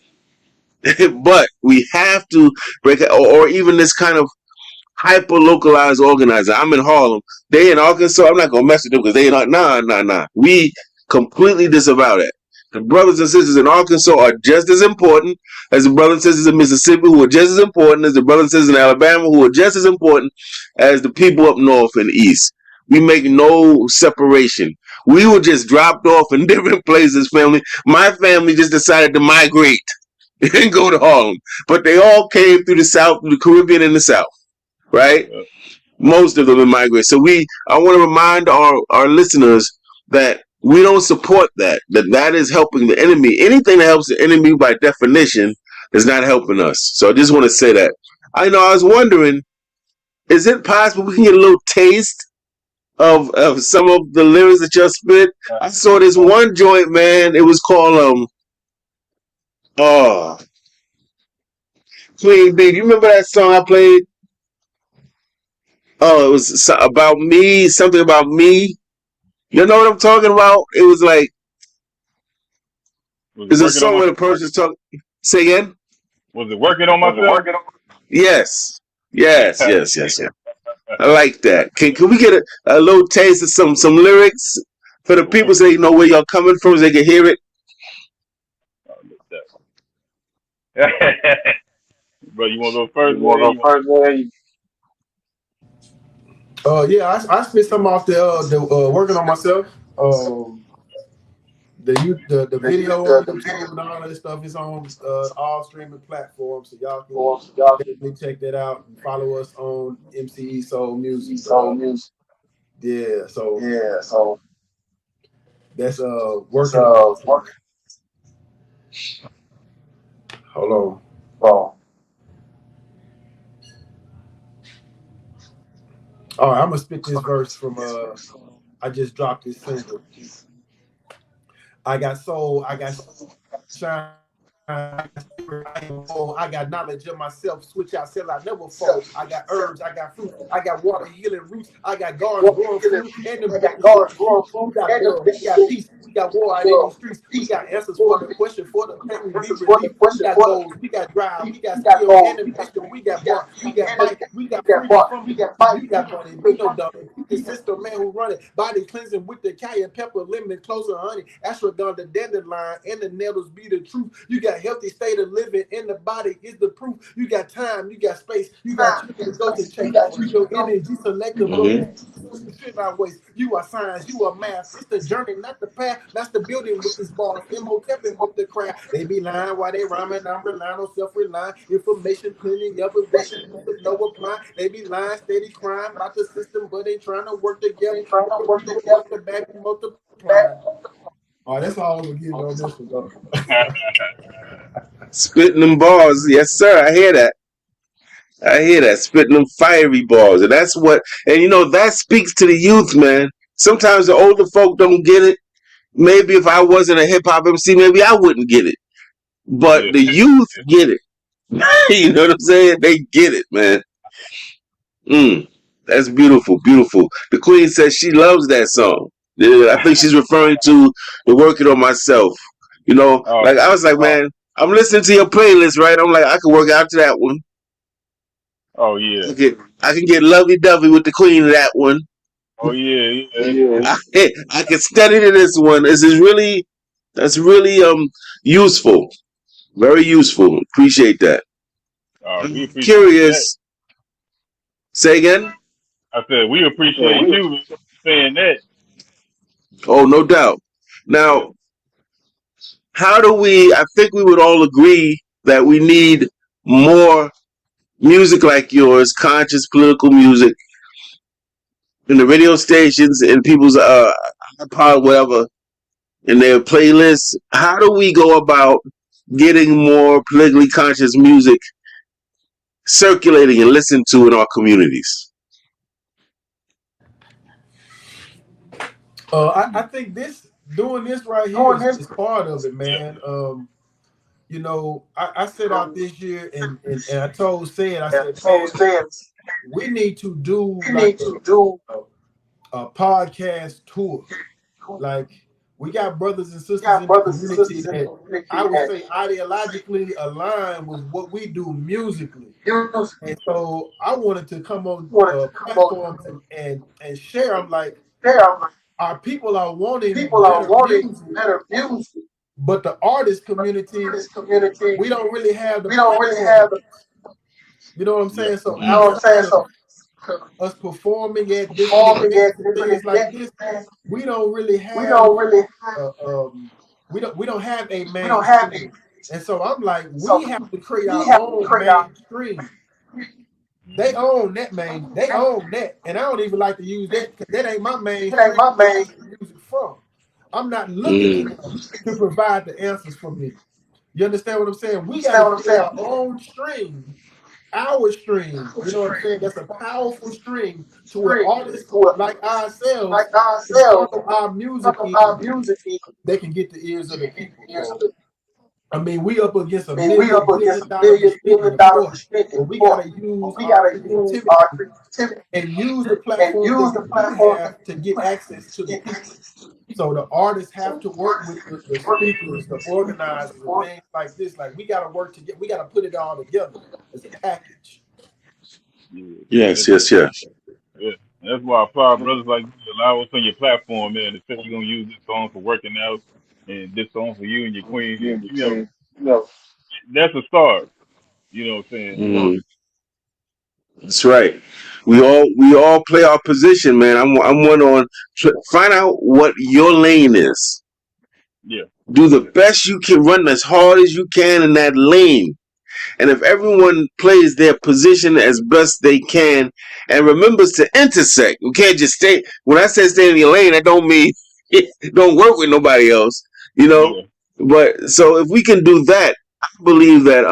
S1: But we have to break it, or even this kind of hyper localized organizer. I'm in Harlem. They in Arkansas. I'm not gonna mess with them because they not. Nah. We completely disavow that. The brothers and sisters in Arkansas are just as important as the brothers and sisters in Mississippi, who are just as important as the brothers and sisters in Alabama, who are just as important as the people up north and east. We make no separation. We were just dropped off in different places, family. My family just decided to migrate and go to Harlem. But they all came through the South, through the Caribbean and the South, right?
S2: Yeah.
S1: Most of them immigrate. So I want to remind our listeners that we don't support that. That is helping the enemy. Anything that helps the enemy by definition is not helping us. So I just want to say that. I was wondering, is it possible we can get a little taste of some of the lyrics that y'all spit? I saw this one joint, man. It was called oh, Queen B. Do you remember that song I played? Oh, it was about me, something about me. You know what I'm talking about? It was like
S2: Was it
S1: it's a
S2: working on
S1: song
S2: my?
S1: where the person's talking. Say again.
S2: Was it working on myself?
S1: Yes, yes. I like that. Can we get a little taste of some lyrics for the people so they know where y'all coming from, so they can hear it?
S2: Bro, you want to go first, man?
S3: Yeah, I spit some off the working on myself. The video on YouTube and all that stuff is on all streaming platforms, so y'all can definitely check that out and follow us on MCE Soul Music. Yeah, so that's working on myself. Hold on. All right, I'm gonna spit this verse from I just dropped this single. I got soul, I got shine, I got spirit, I am bold. I got knowledge of myself, switch out, sell, I never fold. I got herbs, I got fruit, I got water healing roots, I got gardens growing food, and them babies growing fruit. We got love, we got peace, we got war out in these streets, we got answers for the question, for the pain we be relief. We got goals, we got drive, we got skill and ambition, we got bar, we got might, we got freedom from the we got money, we no dummy. The system man who run it, body cleansing with the cayenne pepper, lemon, closer honey, ashwagandha, the dandelion, and the nettles be the truth. You got healthy state of living, and the body is the proof. You got time, you got space, you got children to go to chase. Use your energy selective, should not waste. You are science, you are math. It's the journey, not the path. That's the building with this ball. Imhotep with the craft. They be lying while they rhyming. I'm relying on self-reliant information, plenty of it. No apply. They be lying, steady crime about the system, but they trying to work together. The back and multiply. Oh, that's all I'm gonna give you on this one, though.
S1: Spitting them bars, yes sir. I hear that. Spitting them fiery bars, and that's what. And that speaks to the youth, man. Sometimes the older folk don't get it. maybe if I wasn't a hip hop MC, maybe I wouldn't get it. But
S2: Yeah.
S1: the youth get it. You know what I'm saying? They get it, man. Mm, that's beautiful, beautiful. The Queen says she loves that song. Yeah, I think she's referring to the Working on Myself. You know,
S2: Oh,
S1: like I was like, man, I'm listening to your playlist, right? I'm like, I can work out to that one.
S2: oh yeah.
S1: I can get lovey dovey with the Queen of that one.
S2: Oh yeah. Yeah.
S1: I can study to this one. This is really, that's really useful, very useful. Appreciate that.
S2: We
S1: I'm
S2: appreciate that.
S1: curious. Say again.
S2: I said we appreciate you saying that.
S1: Oh, no doubt.
S2: Yeah.
S1: Now, how do we? I think we would all agree that we need more music like yours, conscious political music, in the radio stations, in people's iPod, whatever, in their playlists. How do we go about getting more politically conscious music circulating and listened to in our communities?
S3: I think doing this right here is part of it, man. You know, I set out this year and I told Sid, I said, man, we need to do like a podcast tour. Like we got brothers and sisters in the community that I would say ideologically align with what we do musically. And so I wanted to come on platforms and share. I'm like, our people are wanting better music, but the artist community, we don't really have the platform. You know what I'm
S2: Yeah.
S3: saying? So outside of us performing at different events and things like this, we don't really have we don't have a mainstream. And so I'm like, we have to create our own mainstream. They own that they own that. And I don't even like to use that because that ain't my mainstream where I get music from. I'm not looking to them to provide the answers for me. You understand what I'm saying? We got to create our own stream, our stream. You know what I'm saying? That's a powerful stream to where artists like ourselves can funnel our music in. They can get the ears of the people. So I mean, we up against $1 million restricted, of course, but we gotta use our creativity and use the platforms that we do have to get access to the people. So the artists have to work with the speakers, the organizers, and things like this. Like we gotta work together. We gotta put it all together as a package.
S1: Yes, yes, yes.
S2: Yeah. That's why five brothers like you allow us on your platform, man. They said you're gonna use this song for working out and this song for you and your queen. And, that's a start. You know what I'm saying?
S1: Mm, that's right. We all play our position, man. I'm one on find out what your lane is.
S2: Yeah.
S1: Do the best you can, run as hard as you can in that lane. And if everyone plays their position as best they can and remembers to intersect, you can't just stay. When I say stay in your lane, that don't mean don't work with nobody else, you know.
S2: Yeah.
S1: But so if we can do that, I believe that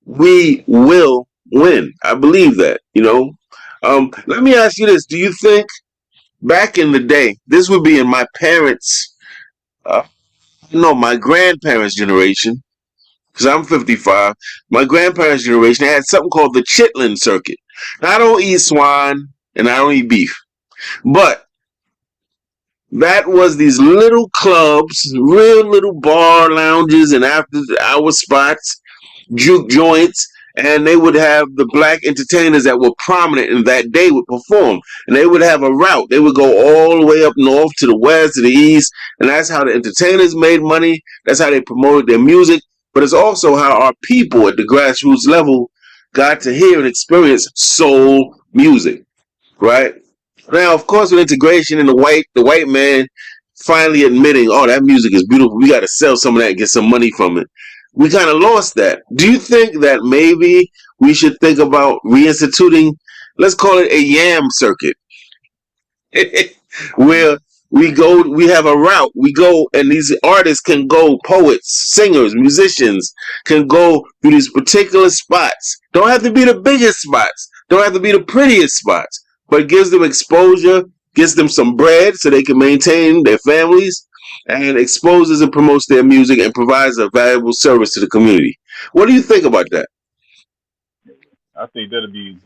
S1: we will win. I believe that, you know. Let me ask you this: do you think back in the day, this would be in my parents, no, my grandparents' generation? Because I'm 55. My grandparents' generation, they had something called the Chitlin Circuit. Now, I don't eat swine and I don't eat beef, but that was these little clubs, real little bar lounges and after hour spots, juke joints, and they would have the black entertainers that were prominent in that day would perform. And they would have a route. They would go all the way up north to the west, to the east, and that's how the entertainers made money. That's how they promoted their music. But it's also how our people at the grassroots level got to hear and experience soul music, right? Now, of course, with integration and the white man finally admitting, oh, that music is beautiful. We got to sell some of that and get some money from it. We kind of lost that. Do you think that maybe we should think about reinstituting, let's call it a yam circuit, where we have a route. We go, and these artists can go, poets, singers, musicians can go through these particular spots. Don't have to be the biggest spots. Don't have to be the prettiest spots, but it gives them exposure, gives them some bread so they can maintain their families. and exposes and promotes their music and provides a valuable service to the community. What do you think about that?
S2: I think that'll be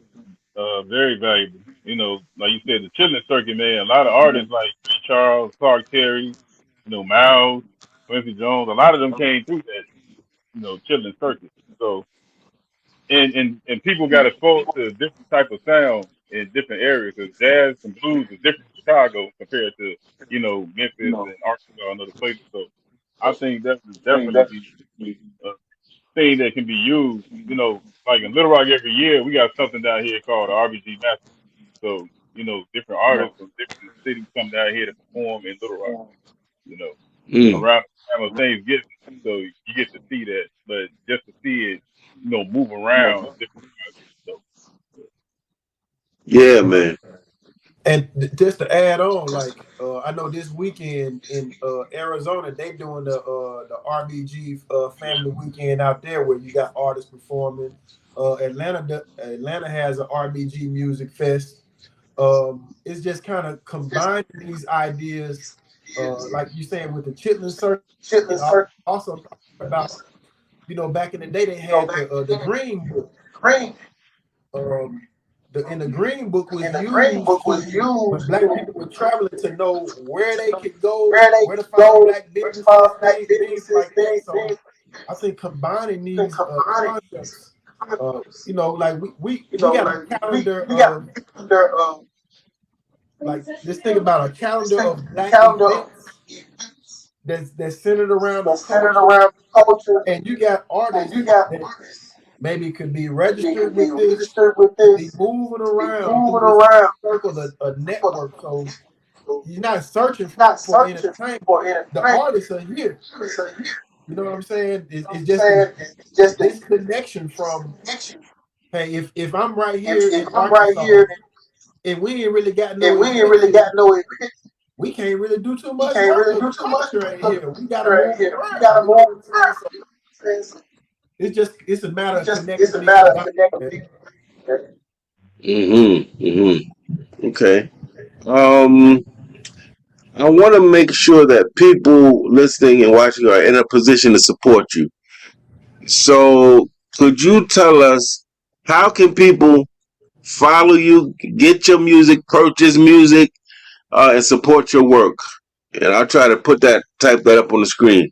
S2: very valuable. You know, like you said, the children's circuit, man. A lot of artists like Ray Charles, Clark Terry, Miles, Quincy Jones. A lot of them came through that, children's circuit. So, and people got exposed to different type of sound in different areas. Because jazz and blues is different in Chicago compared to Memphis and Arkansas and other places. So, I think that would definitely be a thing that can be used. Like in Little Rock every year, we got something down here called the RBG Master. So, different artists from different cities come down here to perform in Little Rock, you know,
S1: Mm.
S2: around the time of Thanksgiving. So you get to see that. But just to see it, move around different parts. So,
S1: Yeah, man.
S3: And just to add on, like I know this weekend in Arizona, they doing the RBG family weekend out there where you got artists performing. Atlanta has an RBG music fest. It's just kind of combining these ideas, like you saying with the Chitlin Circuit. Also about back in the day they had the Green Book. And the Green Book was used to when black people were traveling to know where they could go, where to find black businesses, things like that. So I think combining these concepts, like we got a calendar of like just think about a calendar of black events that's centered around the culture, and you got artists that maybe could be registered with this, be moving around through this circle, a network. So you're not searching for entertainment. The artists are here. You know what I'm saying? It's just this connection from, hey, if I'm right here in Arkansas and we ain't really got no event, we can't really do too much work because the culture ain't here. We gotta move around. You know what I'm saying? So it's a matter of connecting these dots.
S1: Okay. Um, I want to make sure that people listening and watching are in a position to support you. So, could you tell us how can people follow you, get your music, purchase music, and support your work? And I'll try to type that up on the screen.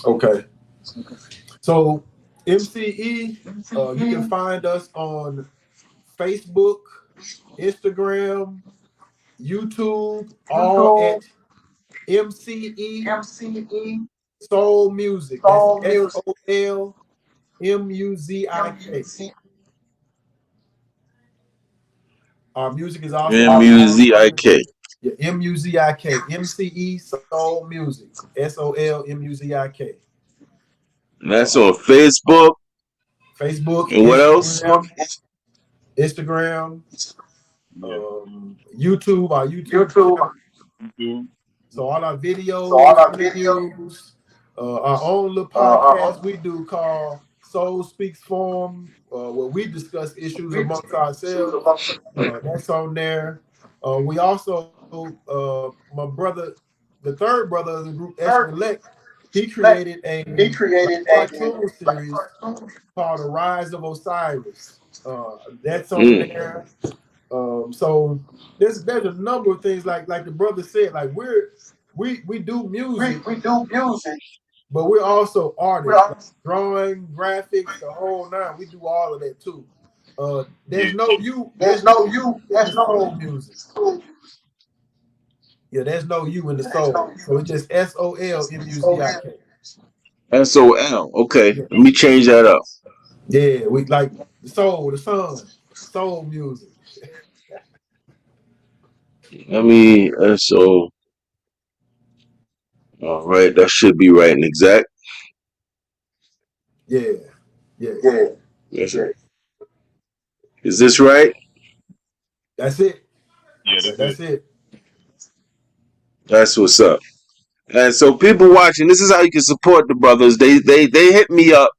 S3: Okay. So MCE, you can find us on Facebook, Instagram, YouTube, all at MCE Soul Music. That's SOLMUZIK. Our music is also
S1: MUZIK.
S3: Yeah, MUZIK. MCE Soul Music. SOLMUZIK.
S1: That's on Facebook.
S3: Facebook.
S1: And what else?
S3: Instagram.
S2: yeah.
S3: YouTube. Our YouTube channel. So all our videos, interviews, our own little podcast we do called Soul Speaks Forum, where we discuss issues amongst ourselves. That's on there. We also, my brother, the third brother of the group, Elect, he created a cartoon series called The Rise of Osiris. That's on there. So there's a number of things like the brother said, like we do music, but we're also artists, like drawing, graphics, the whole nine. We do all of that too. There's no you in the soul music. Yeah, there's no you in the soul. So it's just SOLMUZIK.
S1: SOL. Okay,
S3: Yeah.
S1: let me change that up.
S3: Yeah, we like the soul, the sun, soul music.
S1: Let me SO. All right, that should be right and exact.
S3: Yeah.
S1: Yes, sir. Is this right?
S3: That's it.
S2: Yeah,
S3: That's it.
S1: That's what's up. And so people watching, this is how you can support the brothers. They hit me up.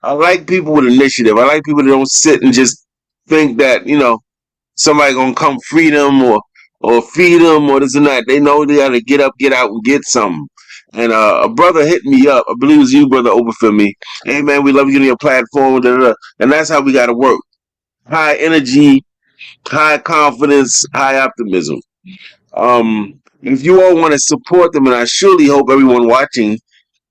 S1: I like people with initiative. I like people that don't sit and just think that, somebody gonna come free them or or feed them or this and that. They know they got to get up, get out, and get something. And a brother hit me up. I believe it was you, brother, over for me. Hey man, we love you on your platform. Da, da, da. And that's how we got to work. High energy, high confidence, high optimism. If you all want to support them, and I surely hope everyone watching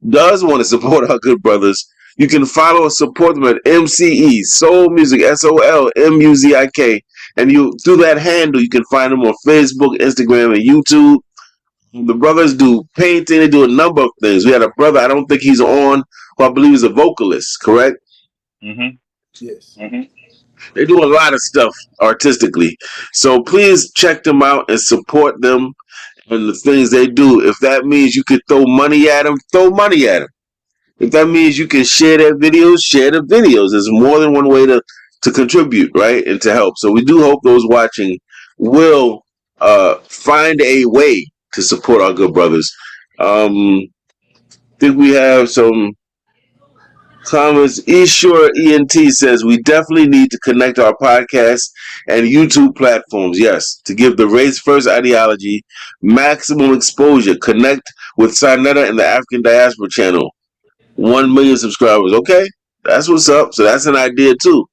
S1: does want to support our good brothers, you can follow or support them at MCE Soul Music, SOLMUZIK, and you through that handle you can find them on Facebook, Instagram, and YouTube. The brothers do painting; they do a number of things. We had a brother, I don't think he's on, who I believe is a vocalist. Correct?
S2: Mm-hmm.
S3: Yes.
S1: They do a lot of stuff artistically, so please check them out and support them and the things they do. If that means you could throw money at them, throw money at them. If that means you can share their videos, share the videos. There's more than one way to contribute, right, and to help. So we do hope those watching will find a way to support our good brothers. Think we have some comments. Esure ENT says we definitely need to connect our podcast and YouTube platforms. Yes, to give the race first ideology maximum exposure. Connect with Sarnetta and the African Diaspora channel. 1 million subscribers. Okay, that's what's up. So that's an idea too.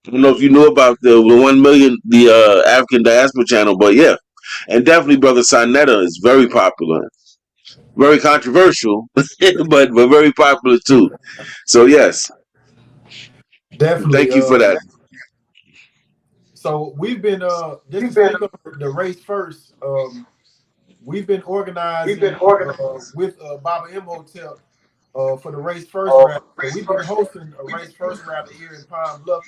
S1: I don't know if you know about the 1 million, the African Diaspora channel, but yeah, and definitely Brother Sarnetta is very popular, very controversial, but very popular too. So yes,
S3: Definitely.
S1: thank you for that.
S3: So we've been just to speak of the race first. We've been organizing with Baba M Hotel for the race first rally. So we've been hosting a race first rally here in Pine Bluff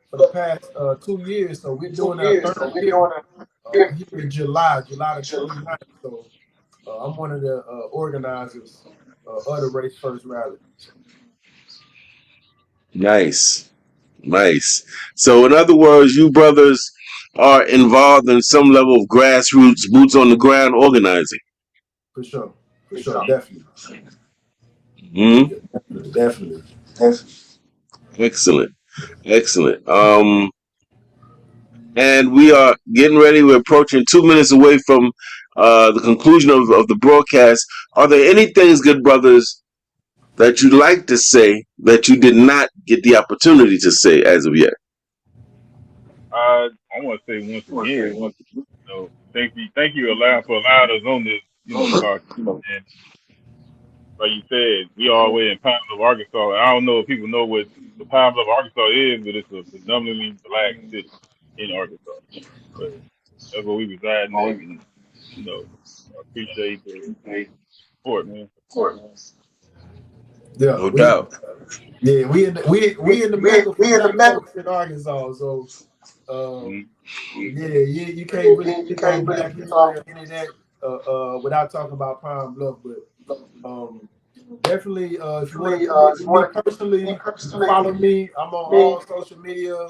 S3: for the past 2 years. So we're doing our third year here in July the 29th. So I'm one of the organizers of the race first rally.
S1: Nice. So in other words, you brothers are involved in some level of grassroots, boots on the ground organizing.
S3: For sure, definitely.
S1: Mm-hmm.
S3: Definitely.
S1: Excellent. And we are getting ready. We're approaching 2 minutes away from the conclusion of the broadcast. Are there any things, good brothers, that you'd like to say that you did not get the opportunity to say as of yet?
S2: I want to say once again, thank you for allowing us on this, podcast. And like you said, we all the way in Pine Bluff, Arkansas. I don't know if people know what the Pine Bluff, Arkansas is, but it's a predominantly black city in Arkansas. But that's where we reside at, and I appreciate the support, man.
S3: Yeah,
S1: no doubt.
S3: Yeah, we in the back of in Arkansas, so you can't really pick on Black history or any of that without talking about Pine Bluff. But definitely, if you want to connect with me personally, follow me. I'm on all social media,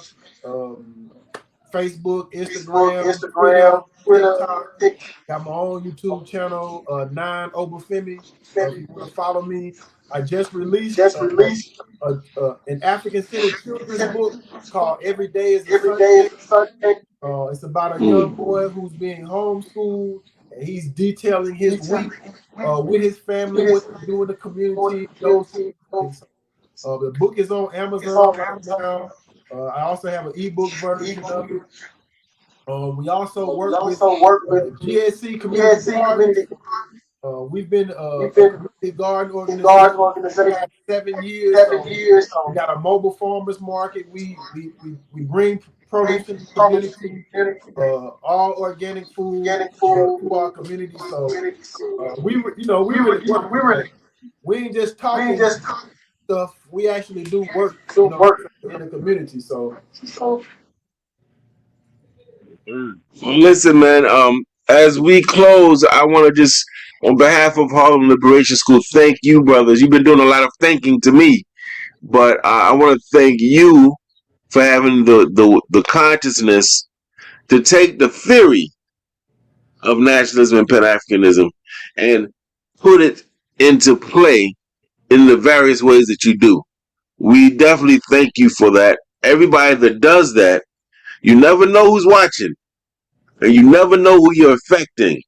S3: Facebook, Instagram, Twitter, TikTok. Got my own YouTube channel, 9 Obafemi. If you want to follow me, I just released an African-centered children's book called Every Day is a Sunday. It's about a young boy who's being homeschooled, and he's detailing his week with his family, what they do in the community. The book is on Amazon right now. I also have an ebook version of it. We also work with GSC Community Gardens. We've been a community garden organization for 7 years. So we got a mobile farmers market. We bring produce to the community, all organic food to our community. So we really work. We ain't just talking stuff. We actually do work, in the community. So.
S1: Listen, man. As we close, I want to just, on behalf of Harlem Liberation School, thank you, brothers. You've been doing a lot of thinking to me, but I want to thank you for having the consciousness to take the theory of nationalism and Pan-Africanism and put it into play in the various ways that you do. We definitely thank you for that. Everybody that does that, you never know who's watching. And you never know who you're affecting,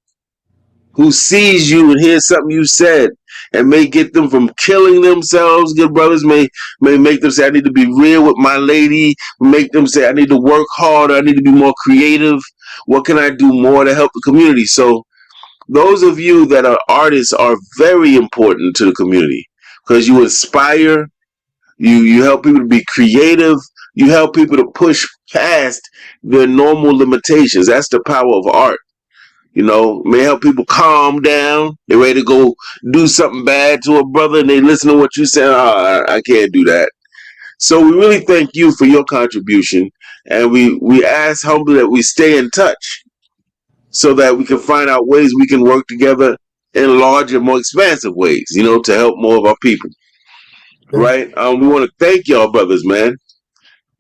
S1: who sees you and hears something you said and may get them from killing themselves. Good brothers may make them say, I need to be real with my lady, make them say, I need to work harder, I need to be more creative. What can I do more to help the community? So those of you that are artists are very important to the community because you inspire, you help people to be creative, you help people to push past their normal limitations. That's the power of art. May help people calm down. They're ready to go do something bad to a brother and they listen to what you say. Oh, I can't do that. So we really thank you for your contribution. And we ask humbly that we stay in touch so that we can find out ways we can work together in larger, more expansive ways, to help more of our people. Right? We want to thank y'all, brothers, man.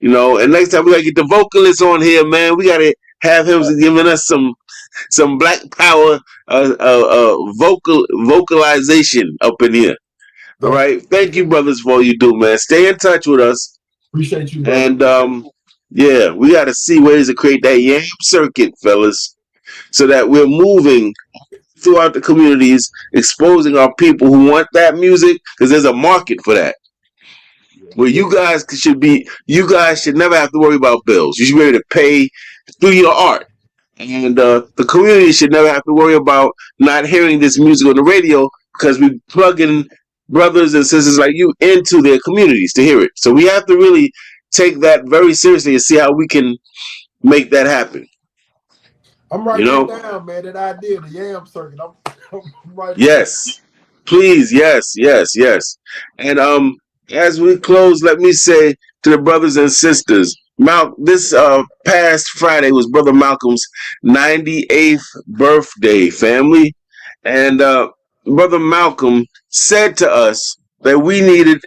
S1: And next time we got to get the vocalist on here, man. We got to have him giving us some black power vocalization up in here. All right. Thank you, brothers, for all you do, man. Stay in touch with us.
S3: Appreciate you, brother.
S1: And yeah, we got to see ways to create that yam circuit, fellas, so that we're moving throughout the communities, exposing our people who want that music, because there's a market for that. Where you guys should never have to worry about bills. You should be able to pay through your art. And the community should never have to worry about not hearing this music on the radio because we plug in brothers and sisters like you into their communities to hear it. So we have to really take that very seriously and see how we can make that happen.
S3: I'm writing it down, man. That idea, the yam circuit. I'm writing.
S1: Yes, please, yes. And as we close, let me say to the brothers and sisters, this past Friday was Brother Malcolm's 98th birthday, family. And Brother Malcolm said to us that we needed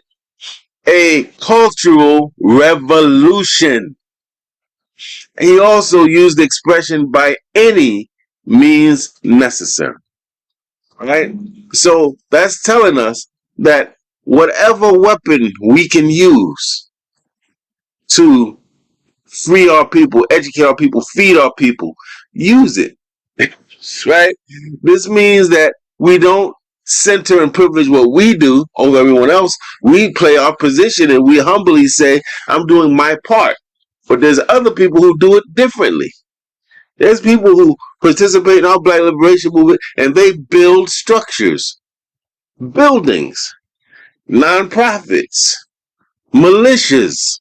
S1: a cultural revolution. He also used the expression by any means necessary. Right? So that's telling us that whatever weapon we can use to free our people, educate our people, feed our people, use it. Right? This means that we don't center and privilege what we do over everyone else. We play our position and we humbly say, I'm doing my part. But there's other people who do it differently. There's people who participate in our Black Liberation Movement and they build structures, buildings, nonprofits, militias,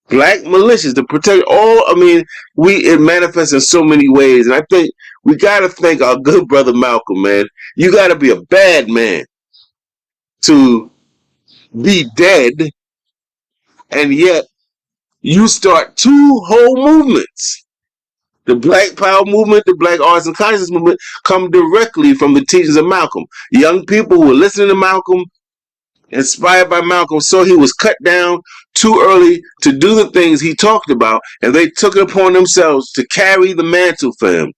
S1: black militias to protect all. It manifests in so many ways. And I think we got to thank our good brother Malcolm, man. You got to be a bad man to be dead and yet you start two whole movements. The Black Power movement, the Black Arts and Consciousness movement come directly from the teachings of Malcolm. Young people who were listening to Malcolm, inspired by Malcolm, saw he was cut down too early to do the things he talked about, and they took it upon themselves to carry the mantle for him.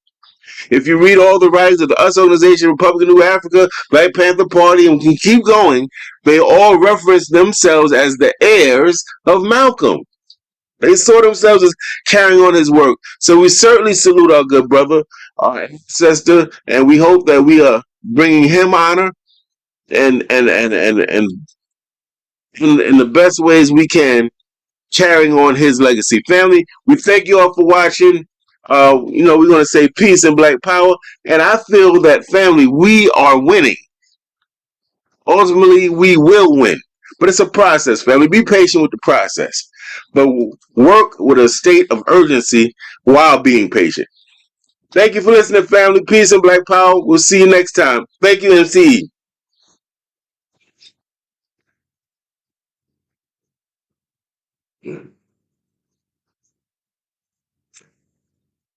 S1: If you read all the writings of the US Organization, Republic of New Africa, Black Panther Party, and we can keep going, they all reference themselves as the heirs of Malcolm. They saw themselves as carrying on his work. So we certainly salute our good brother, our ancestor, and we hope that we are bringing him honor and in the best ways we can, carrying on his legacy. Family, we thank you all for watching. We're going to say peace and Black power. And I feel that, family, we are winning. Ultimately, we will win. But it's a process, family. Be patient with the process. But work with a state of urgency while being patient. Thank you for listening, family. Peace and Black power. We'll see you next time. Thank you, MC.